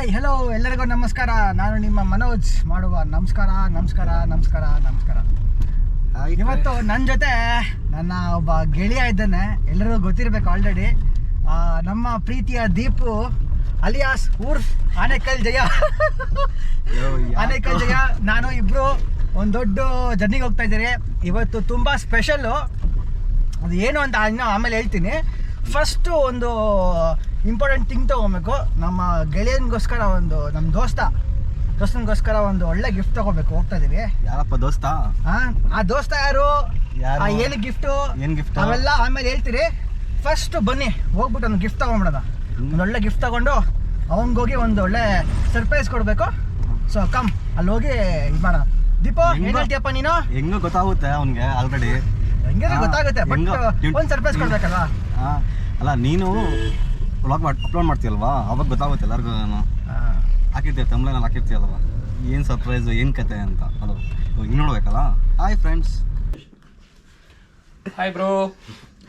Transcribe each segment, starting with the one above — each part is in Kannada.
ಹಾಯ್ ಹಲೋ ಎಲ್ಲರಿಗೂ ನಮಸ್ಕಾರ. ನಾನು ನಿಮ್ಮ ಮನೋಜ್ ಮಾಡುವ ನಮಸ್ಕಾರ. ಇವತ್ತು ನನ್ನ ಜೊತೆ ನನ್ನ ಒಬ್ಬ ಗೆಳೆಯ ಇದ್ದಾನೆ, ಎಲ್ಲರಿಗೂ ಗೊತ್ತಿರಬೇಕು ಆಲ್ರೆಡಿ. ನಮ್ಮ ಪ್ರೀತಿಯ ದೀಪು ಅಲಿಯಾಸ್ ಊರ್ಫ್ ಆನೇಕಲ್ ಜಯ. ಆನೇಕಲ್ ಜಯ ನಾನು ಇಬ್ಬರು ಒಂದು ದೊಡ್ಡ ಜರ್ನಿಗೆ ಹೋಗ್ತಾ ಇದ್ದೀರಿ. ಇವತ್ತು ತುಂಬ ಸ್ಪೆಷಲ್ಲು. ಅದು ಏನು ಅಂತ ಇನ್ನು ಆಮೇಲೆ ಹೇಳ್ತೀನಿ. ಫಸ್ಟು ಒಂದು ಇಂಪಾರ್ಟೆಂಟ್ ಥಿಂಗ್ ತೊಗೊಬೇಕು. ನಮ್ಮ ಗೆಳೆಯನಿಗೋಸ್ಕರ ನಮ್ಮ ದೋಸ್ತನಿಗೋಸ್ಕರ ಒಂದು ಒಳ್ಳೆ ಗಿಫ್ಟ್ ತೊಗೋಬೇಕು. ಹೋಗ್ತಾ ಇದೀವಿ. ಯಾರಪ್ಪ ದೋಸ್ತ? ಆ ದೋಸ್ತ ಯಾರು, ಏನು ಗಿಫ್ಟು ಅವೆಲ್ಲ ಆಮೇಲೆ ಹೇಳ್ತೀರಿ. ಫಸ್ಟ್ ಬನ್ನಿ ಹೋಗ್ಬಿಟ್ಟು ಒಂದು ಗಿಫ್ಟ್ ತೊಗೊಂಬಿಡೋಣ. ಒಂದು ಒಳ್ಳೆ ಗಿಫ್ಟ್ ತೊಗೊಂಡು ಅವನಿಗೋಗಿ ಒಂದು ಒಳ್ಳೆ ಸರ್ಪ್ರೈಸ್ ಕೊಡಬೇಕು. ಸೊ ಕಮ್ ಅಲ್ಲಿ ಹೋಗಿ ಇದು ಮಾಡೋಣ. ದೀಪೋ ಏನು ಹೇಳ್ತೀಯಪ್ಪ ನೀನು? ಹೆಂಗೋ ಗೊತ್ತಾಗುತ್ತೆ ಅವನಿಗೆ ಆಲ್ರೆಡಿ. ಹೆಂಗೆ ಗೊತ್ತಾಗುತ್ತೆ, ಬಟ್ ಒಂದು ಸರ್ಪ್ರೈಸ್ ಕೊಡ್ಬೇಕಲ್ವಾ? ಅಲ್ಲ ನೀನು ವ್ಲಾಗ್ ಅಪ್ಲೋಡ್ ಮಾಡ್ತೀಯಲ್ವಾ, ಅವಾಗ ಗೊತ್ತಾಗುತ್ತೆ ಎಲ್ಲರಿಗೂ. ಹಾಕಿರ್ತೀಯ ತಮ್ಲೈನಲ್ಲಿ ಹಾಕಿರ್ತೀಯಲ್ವಾ, ಏನು ಸರ್ಪ್ರೈಸು ಏನು ಕತೆ ಅಂತ. ಅದು ಹಿಂಗೆ ನೋಡ್ಬೇಕಲ್ಲ. Hi friends. Hi bro,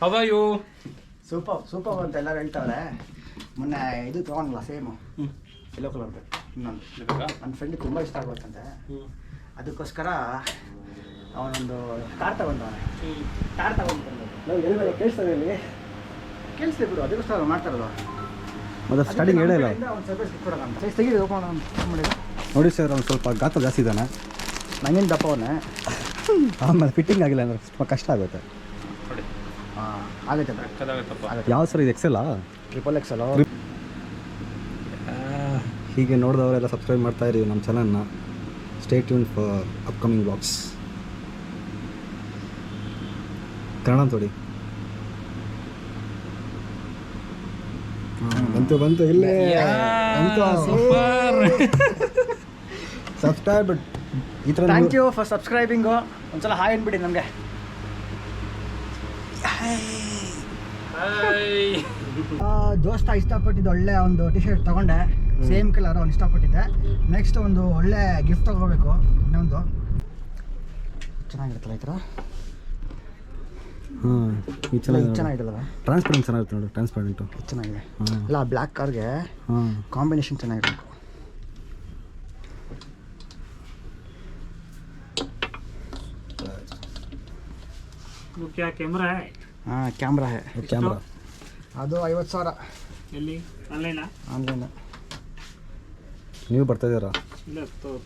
how are you? Super ಅಂತ ಎಲ್ಲರೂ ಹೇಳ್ತಾವ್ರೆ. ಮೊನ್ನೆ ಇದು ತೊಗೊಂಡಲ್ಲ ಸೇಮು ಯೆಲ್ಲೋ ಕಲರ್ದು. ನನ್ನ ಫ್ರೆಂಡಿಗೆ ತುಂಬ ಇಷ್ಟ ಆಗೋತ್ತಂತೆ. ಅದಕ್ಕೋಸ್ಕರ ಅವನೊಂದು ಕಾರ್ ತಗೊಂಡವನೆ. ಕಾರ್ ತಗೊಂಡು ಕೇಳಿಸ್ತದೆ ಇಲ್ಲಿ, ಕೇಳಿಸ್ಲಿ ಬಿಡು. ಅದಕ್ಕೋಸ್ಕರ ಮಾಡ್ತಾರಲ್ಲ. ಮತ್ತೆ ಸ್ಟಾರ್ಟಿಂಗ್ ಹೇಳಿಲ್ಲ ಒಂದು ಸರ್ಪ್ರೈಸ್ ಕೊಡೋಣ ಅಂತ. ಸೈಜ್ ತೆಗೀರಿ, ಓಪನ್ ಮಾಡಿದ್ರು ನೋಡಿ ಸರ್. ಅವ್ನು ಸ್ವಲ್ಪ ಗಾತ್ರ ಜಾಸ್ತಿ ಇದ್ದಾನೆ. ನಂಗೇನು ದಪ್ಪ ಅವನೇ. ಆಮೇಲೆ ಫಿಟ್ಟಿಂಗ್ ಆಗಿಲ್ಲ ಅಂದರೆ ಸ್ವಲ್ಪ ಕಷ್ಟ ಆಗುತ್ತೆ. ಆಗುತ್ತೆ. ಯಾವ ಸರ್ ಇದು ಎಕ್ಸೆಲ್ಲ? Triple Excel. ಹೀಗೆ ನೋಡಿದವರೆಲ್ಲ ಸಬ್ಸ್ಕ್ರೈಬ್ ಮಾಡ್ತಾ ಇರಿ ನಮ್ಮ ಚಾನಲ್ನ. Stay tune for upcoming blogs. Kannada ತೋಡಿ. ಬಂತು ಇಲ್ಲೇ ಸಬ್ಸ್ಕ್ರೈಬ್. ಈ ಥರ ಥ್ಯಾಂಕ್ ಯು ಫಾರ್ ಸಬ್ಸ್ಕ್ರೈಬಿಂಗು. ಒಂದ್ಸಲ ಹಾಯ್ ಅಂದ್ಬಿಡಿ ನಮಗೆ. ದೋಸ್ತ ಇಷ್ಟಪಟ್ಟಿದ್ದು ಒಳ್ಳೆ ಒಂದು ಟಿ ಶರ್ಟ್ ತೊಗೊಂಡೆ, ಸೇಮ್ ಕಲರ್. ಅವ್ನು ಇಷ್ಟಪಟ್ಟಿದ್ದೆ. ನೆಕ್ಸ್ಟ್ ಒಂದು ಒಳ್ಳೆ ಗಿಫ್ಟ್ ತೊಗೋಬೇಕು. ಇನ್ನೊಂದು ಚೆನ್ನಾಗಿರುತ್ತಲ್ಲ ಈ ಥರ. ಈ ಚೆನ್ನಾಗಿರಲ್ಲ? ಟ್ರಾನ್ಸ್ಪರೆಂಟ್ ಚೆನ್ನಾಗಿರುತ್ತೆ ನೋಡಿ. ಟ್ರಾನ್ಸ್ಪರೆಂಟು ಚೆನ್ನಾಗಿದೆ. ಇಲ್ಲ ಬ್ಲ್ಯಾಕ್ ಕಾರ್ಗೆ ಕಾಂಬಿನೇಷನ್ ಚೆನ್ನಾಗಿರಬೇಕು. ಕ್ಯಾಮ್ರಾ ಕ್ಯಾಮ್ರಾ ಅದು 50,000. ಎಲ್ಲಿ? ಆನ್ಲೈನಾ? ಆನ್ಲೈನ್. ನೀವು ಬರ್ತಾ ಇದ್ದೀರಾ? ಇಲ್ಲ,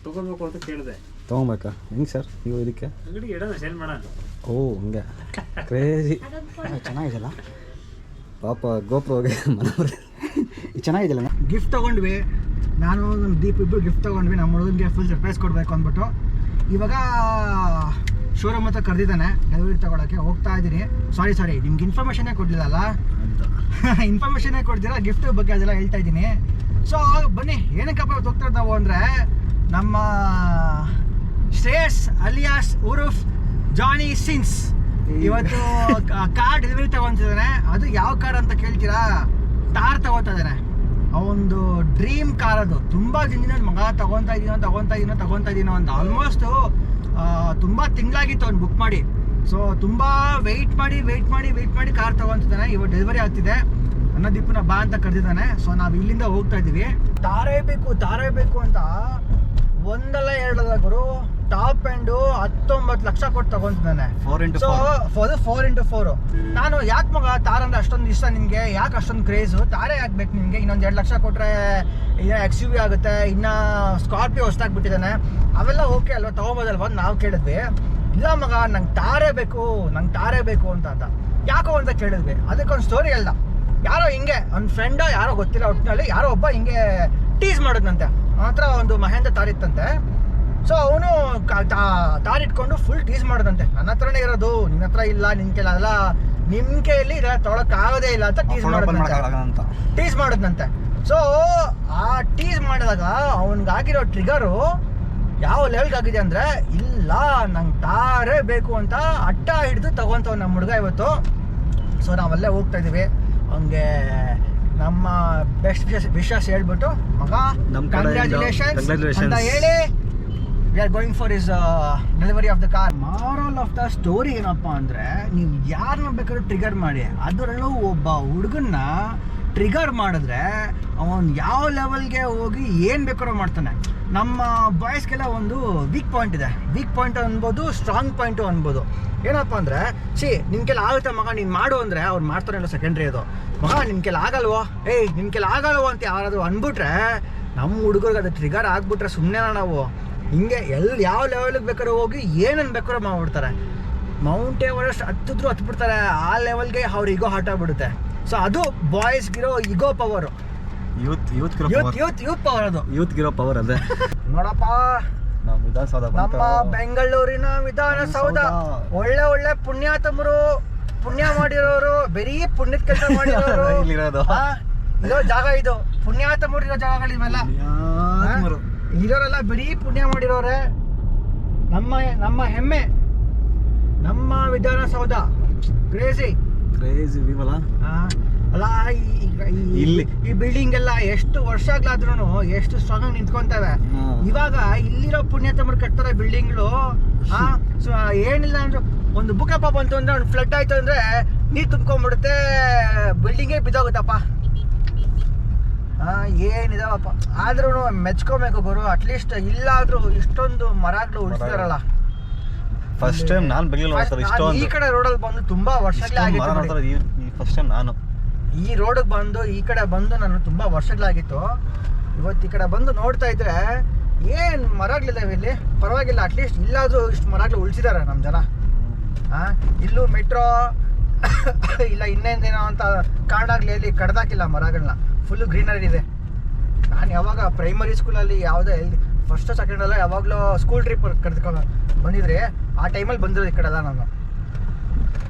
ತೊಗೋಬೇಕು ಅಂತ ಕೇಳಿದೆ. ತೊಗೊಬೇಕಾ? ಹೆಂಗೆ ಸರ್ ನೀವು ಇದಕ್ಕೆ? ಅಂಗಡಿಗೆ ಇಡೋಣ, ಸೇಲ್ ಮಾಡೋಣ. ಓ ಹಂಗೆ ಕ್ರೇಜಿ. ಚೆನ್ನಾಗಿದೆಯಲ್ಲ ಪಾಪ ಗೋಪ್ರೋಗೆ ಮನೋರಿ. ಚೆನ್ನಾಗಿದೆಯಲ್ಲ. ಗಿಫ್ಟ್ ತೊಗೊಂಡ್ವಿ, ನಾನು ನಮ್ಮ ದೀಪ್ ಇಬ್ಬರು ಗಿಫ್ಟ್ ತೊಗೊಂಡ್ವಿ. ನಮ್ಮ ಹುಡುಗನಿಗೆ ಫುಲ್ ಸರ್ಪ್ರೈಸ್ ಕೊಡಬೇಕು ಅಂದ್ಬಿಟ್ಟು ಇವಾಗ ಶೋರೂಮ್ ಹತ್ರ ಕರೆದಿದ್ದಾನೆ ಡೆಲಿವರಿ ತೊಗೊಳಕ್ಕೆ. ಹೋಗ್ತಾ ಇದ್ದೀನಿ. ಸಾರಿ ನಿಮ್ಗೆ ಇನ್ಫಾರ್ಮೇಷನ್ನೇ ಕೊಡಲಿಲ್ಲಲ್ಲ. ಇನ್ಫಾರ್ಮೇಷನ್ನೇ ಕೊಡ್ತೀರಾ ಗಿಫ್ಟ್ ಬಗ್ಗೆ ಅದೆಲ್ಲ ಹೇಳ್ತಾ ಇದ್ದೀನಿ. ಸೊ ಬನ್ನಿ, ಏನಕ್ಕಪ್ಪ ಇವತ್ತು ಹೋಗ್ತಾ ನಾವು ಅಂದರೆ ನಮ್ಮ ಶ್ರೇಯಸ್ ಅಲಿಯಾಸ್ ಉರುಫ್ ಜಾನಿ ಸಿನ್ಸ್ ಇವತ್ತು ಕಾರ್ ಡೆಲಿವರಿ ತಗೊತಿದ್ದಾನೆ. ಅದು ಯಾವ ಕಾರ್ ಅಂತ ಕೇಳ್ತೀರಾ? ಥಾರ್ ತಗೋತಾ ಇದ್ದಾನೆ. ಅವೊಂದು ಡ್ರೀಮ್ ಕಾರ್ ಅದು. ತುಂಬ ದಿನದಿಂದ ಮಗ ತಗೊತಾ ಇದ್ದೀನೋ ಅಂತ ಆಲ್ಮೋಸ್ಟು ತುಂಬ ತಿಂಗಳಾಗಿತ್ತು ಅವ್ನು ಬುಕ್ ಮಾಡಿ. ಸೊ ತುಂಬ ವೆಯ್ಟ್ ಮಾಡಿ ಕಾರ್ ತಗೊತಿದ್ದಾನೆ. ಇವಾಗ ಡೆಲಿವರಿ ಆಗ್ತಿದೆ. ನನ್ನ ದೀಪನ ಬಾ ಅಂತ ಕರೆದಿದ್ದಾನೆ. ಸೊ ನಾವು ಇಲ್ಲಿಂದ ಹೋಗ್ತಾ ಇದ್ದೀವಿ. ತಾರೇ ಬೇಕು ಅಂತ ಒಂದಲ್ಲ ಎರಡಲ್ಲ ಗುರು, ಟಾಪ್ ಎಂಡು 19 ಲಕ್ಷ ಕೊಟ್ಟು ತಗೊಂತಿದ್ದಾನೆ. 4x4. ನಾನು ಯಾಕೆ ಮಗ ತಾರ್ ಅಂದ್ರೆ ಅಷ್ಟೊಂದು ಇಷ್ಟ ನಿನಗೆ? ಯಾಕೆ ಅಷ್ಟೊಂದು ಕ್ರೇಜು? ತಾರೇ ಆಗ್ಬೇಕು ನಿನಗೆ. ಇನ್ನೊಂದು 2 ಲಕ್ಷ ಕೊಟ್ಟರೆ ಇನ್ನು XUV ಆಗುತ್ತೆ. ಇನ್ನು ಸ್ಕಾರ್ಪಿಯೋ ಹೊಸ್ದಾಗ್ಬಿಟ್ಟಿದ್ದಾನೆ. ಅವೆಲ್ಲ ಓಕೆ ಅಲ್ವಾ, ತೊಗೊಬೋದಲ್ವ ಅಂತ ನಾವು ಕೇಳಿದ್ವಿ. ಇಲ್ಲ ಮಗ ನಂಗೆ ತಾರೇ ಬೇಕು ಅಂತ ಯಾಕೋ ಅಂತ ಕೇಳಿದ್ವಿ. ಅದಕ್ಕೊಂದು ಸ್ಟೋರಿ ಹೇಳ್ದ. ಯಾರೋ ಹಿಂಗೆ ಅವ್ನ ಫ್ರೆಂಡೋ ಯಾರೋ ಗೊತ್ತಿಲ್ಲ, ಒಟ್ಟಿನಲ್ಲಿ ಯಾರೋ ಒಬ್ಬ ಹಿಂಗೆ ಟೀಸ್ ಮಾಡಿದ್ನಂತೆ. ಅವನ ಹತ್ರ ಒಂದು ಮಹೇಂದ್ರ ಥಾರ್ ಇತ್ತಂತೆ. ಸೊ ಅವನು ತಾರ್ ಇಟ್ಕೊಂಡು ಫುಲ್ ಟೀಸ್ ಮಾಡೋದಂತೆ. ನನ್ನ ಹತ್ರನೇ ಇರೋದು, ನಿನ್ನ ಹತ್ರ ಇಲ್ಲ, ನಿನ್ನ ಕೈಲಿ ಅದೆಲ್ಲ, ನಿಮ್ಮ ಕೈಯಲ್ಲಿ ಇದೆಲ್ಲ ತೊಗೊಳಕ್ಕಾಗೋದೇ ಇಲ್ಲ ಅಂತ ಟೀಸ್ ಮಾಡಿದ್ನಂತೆ. ಸೊ ಆ ಟೀಸ್ ಮಾಡಿದಾಗ ಅವನಿಗಾಗಿರೋ ಟ್ರಿಗರು ಯಾವ ಲೆವೆಲ್ಗೆ ಆಗಿದೆ ಅಂದರೆ, ಇಲ್ಲ ನಂಗೆ ತಾರೇ ಬೇಕು ಅಂತ ಅಟ್ಟ ಹಿಡಿದು ತಗೊಂತವ್ ನಮ್ಮ ಹುಡುಗ ಇವತ್ತು. ಸೊ ನಾವೆಲ್ಲ ಹೋಗ್ತಾ ಇದ್ದೀವಿ. ಅವನಿಗೆ ನಮ್ಮ ಬೆಸ್ಟ್ ವಿಶಸ್ ಹೇಳ್ಬಿಟ್ಟು ಮಗ ಕಂಗ್ರ್ಯಾಚುಲೇಷನ್ಸ್ ಅಂತ ಹೇಳಿ we are going for is delivery of the car. Moral of the story ಏನಪ್ಪ ಅಂದರೆ, ನೀವು ಯಾರನ್ನ ಬೇಕಾದ್ರೂ ಟ್ರಿಗರ್ ಮಾಡಿ, ಅದರಲ್ಲೂ ಒಬ್ಬ ಹುಡುಗನ್ನ ಟ್ರಿಗರ್ ಮಾಡಿದ್ರೆ ಅವನು ಯಾವ ಲೆವೆಲ್ಗೆ ಹೋಗಿ ಏನು ಬೇಕಾದ್ರೂ ಮಾಡ್ತಾನೆ. ನಮ್ಮ ಬಾಯ್ಸ್ಗೆಲ್ಲ ಒಂದು ವೀಕ್ ಪಾಯಿಂಟ್ ಇದೆ. ವೀಕ್ ಪಾಯಿಂಟ್ ಅನ್ಬೋದು, ಸ್ಟ್ರಾಂಗ್ ಪಾಯಿಂಟು ಅನ್ಬೋದು. ಏನಪ್ಪ ಅಂದರೆ, ನಿನ್ನ ಕೆಲ ಆಗುತ್ತೆ ಮಗ, ನೀನು ಮಾಡು ಅಂದರೆ ಅವ್ರು ಮಾಡ್ತಾನೆ ಇಲ್ಲ, ಸೆಕೆಂಡ್ರಿ ಅದು. ಮಗ ನಿನ್ನ ಕೆಲ ಆಗಲ್ವೋ, ನಿನ್ನ ಕೆಲ ಆಗಲ್ವೋ ಅಂತ ಯಾರಾದರೂ ಅಂದ್ಬಿಟ್ರೆ ನಮ್ಮ ಹುಡುಗರಿಗೆ ಅದು ಟ್ರಿಗರ್ ಆಗಿಬಿಟ್ರೆ ಸುಮ್ಮನೆ ನಾವು ಹಿಂಗೆ ಯಾವ ಲೆವೆಲ್ಗೆ ಬೇಕಾದ್ರೂ ಹೋಗಿ ಏನನ್ನು ಬೇಕಾದ್ರೂ ಮಾಡ್ಬಿಡ್ತಾರೆ. ಮೌಂಟ್ ಎವರೆಸ್ಟ್ ಹತ್ತಿದ್ರು ಹತ್ಬಿಡ್ತಾರೆ. ಆ ಲೆವೆಲ್ಗೆ ಅವ್ರ ಈಗೋ ಹಾಟಾಗ್ಬಿಡುತ್ತೆ. ಸೊ ಅದು ಬಾಯ್ಸ್ಗಿರೋ ಈಗೋ ಪವರು, ಯೂತ್ ಪವರ್. ಅದು ಯೂತ್ಗಿರೋ ಪವರ್ ಅದೇ. ನೋಡಪ್ಪ, ನಮ್ಮ ವಿಧಾನಸೌಧ ನಮ್ಮ ಬೆಂಗಳೂರಿನ ವಿಧಾನಸೌಧ ಒಳ್ಳೆ ಪುಣ್ಯಾತಮರು, ಪುಣ್ಯ ಮಾಡಿರೋರು, ಬರೀ ಪುಣ್ಯದ ಕೆಲಸ ಮಾಡಿರೋರು ಇರೋ ಜಾಗ ಇದು. ಪುಣ್ಯಾತಮರು ಇರೋ ಜಾಗಗಳಿವೆಲ್ಲ, ಇರೋರೆಲ್ಲ ಬರೀ ಪುಣ್ಯ ಮಾಡಿರೋರೆ. ನಮ್ಮ ಹೆಮ್ಮೆ, ನಮ್ಮ ವಿಧಾನಸೌಧ. ಕ್ರೇಜಿ ವಿವಲ ಅಲ್ಲ. ಈ ಬಿಲ್ಡಿಂಗ್ ಎಲ್ಲ ಎಷ್ಟು ವರ್ಷ ಆಗ್ಲಾದ್ರೂ ಎಷ್ಟು ಸ್ಟ್ರಾಂಗ್ ಆಗಿ ನಿಂತ್ಕೊಂತವೆ. ಇವಾಗ ಇಲ್ಲಿರೋ ಪುಣ್ಯತಮರು ಕಟ್ತಾರೆ ಬಿಲ್ಡಿಂಗ್ಗಳು. ಸೊ ಏನಿಲ್ಲ ಅಂದ್ರೆ ಒಂದು ಭೂಕಂಪ ಬಂತು ಅಂದ್ರೆ, ಒಂದು ಫ್ಲಡ್ ಆಯ್ತು ಅಂದ್ರೆ ನೀರು ತುಂಬ್ಕೊಂಡ್ಬಿಡುತ್ತೆ, ಬಿಲ್ಡಿಂಗೇ ಬಿದ್ದೋಗುತ್ತಪ್ಪ. ಏನಿದಾವಪ್ಪ, ಆದ್ರೂ ಮೆಚ್ಕೋಬೇಕು ಗುರು. ಅಟ್ಲೀಸ್ಟ್ ಇಲ್ಲಾದ್ರೂ ಇಷ್ಟೊಂದು ಮರಗಳು ಉಳಿಸಿದಾರಲ್ಲ. ಫಸ್ಟ್ ಟೈಮ್ ನಾನು ಬೆಂಗಳೂರು ಈ ಕಡೆ ರೋಡಲ್ಲಿ ಬಂದು ತುಂಬಾ ವರ್ಷಗಳೇ ಆಗಿತ್ತು. ಫಸ್ಟ್ ಟೈಮ್ ನಾನು ಈ ರೋಡಿಗೆ ಬಂದು ಈ ಕಡೆ ಬಂದು ನಾನು ತುಂಬಾ ವರ್ಷಗಳಾಗಿತ್ತು. ಇವತ್ತು ಈ ಕಡೆ ಬಂದು ನೋಡ್ತಾ ಇದ್ರೆ ಏನು ಮರಗಳಿದಾವೆ ಇಲ್ಲಿ. ಪರವಾಗಿಲ್ಲ, ಅಟ್ಲೀಸ್ಟ್ ಇಲ್ಲಾದ್ರೂ ಇಷ್ಟು ಮರಗಳು ಉಳಿಸಿದಾರೆ ನಮ್ಮ ಜನ. ಇಲ್ಲೂ ಮೆಟ್ರೋ ಇಲ್ಲ ಇನ್ನೇನೇನೋ ಅಂತ ಕಾರಣಾಗ್ಲಿ ಅಲ್ಲಿ ಕಡ್ದಾಕಿಲ್ಲ ಮರಗಳನ್ನ. ಫುಲ್ಲು ಗ್ರೀನರಿ ಇದೆ. ನಾನು ಯಾವಾಗ ಪ್ರೈಮರಿ ಸ್ಕೂಲಲ್ಲಿ ಯಾವುದೇ ಫಸ್ಟ್ ಸೆಕೆಂಡಲ್ಲ ಯಾವಾಗಲೂ ಸ್ಕೂಲ್ ಟ್ರಿಪ್ ಕರೆದುಕೊಂಡು ಬಂದಿದ್ರಿ, ಆ ಟೈಮಲ್ಲಿ ಬಂದಿರೋದು ಈ ಕಡೆಲ್ಲ. ನಾನು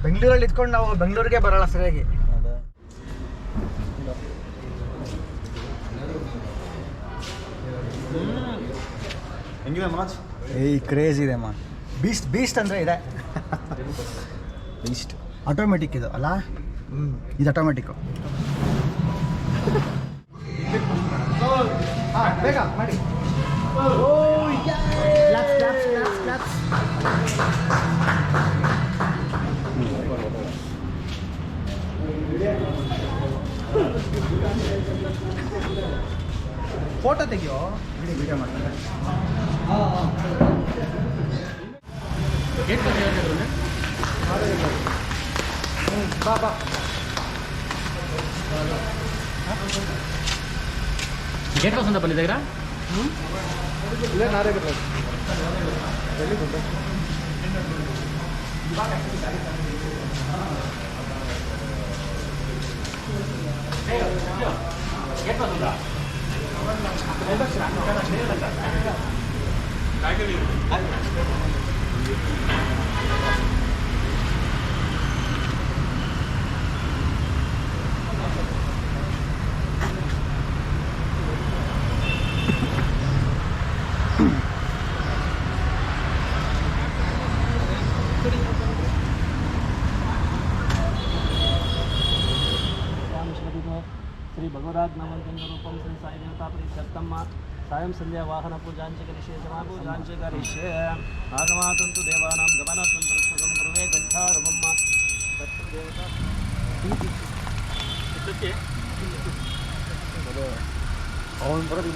ಬೆಂಗಳೂರಲ್ಲಿ ಇದ್ಕೊಂಡು ನಾವು ಬೆಂಗಳೂರಿಗೆ ಬರೋಲ್ಲ ಸರಿಯಾಗಿ. ಹೆಂಗಿದೆ ಮನೋಜ್? ಕ್ರೇಜ್ ಇದೆ ಮಾ. ಬೀಸ್ಟ್ ಅಂದರೆ ಇದೆ. ಬೀಸ್ಟ್ ಆಟೋಮೆಟಿಕ್ ಇದು ಅಲ್ಲ. ಇದು ಆಟೋಮೆಟಿಕ್ಕು. ಬೇಗ ಮಾಡಿ. ಫೋಟೋ ತೆಗಿಯೋ, ವಿಡಿಯೋ ಮಾಡ್ತಾರೆ. ಬಾ ಗೇಟ್ ಪಾಸ್ ಅಂತ ಬಂದಿದ್ದೀರಾ? ಇಲ್ಲೇ ನಾರೇ ಬರೋದು. ಎಲ್ಲಿ ಗೊತ್ತ ಗೇಟ್ ಪಾಸ್ ಅಂತ ಶ್ರೀ ಭಗವದಾಜ್ಞಾವಂತಂ ರೂಪಂ ಶ್ರೀ ಸಾಯಿ ದೇವತಾ ಪ್ರೀತ್ಯರ್ಥಮ್ಮ ಸಾಯಂ ಸಂಧ್ಯಾ ವಾಹನ ಪೂಜಾಂಚ ಕರಿಷ್ಯೆ ಸಮಾಪೂಜಾಂಚ ಕರಿಷ್ಯೆ ಆಗಮಾತಂತು ದೇವಾನಾಂ ಗಮನಾತ್ಮಂತರ ಸುಖಂ ಪೂರ್ವೇ ಗಂಠಾರವಮ್ಮ ದೇವತಾ ಅವನು ಬರೋದು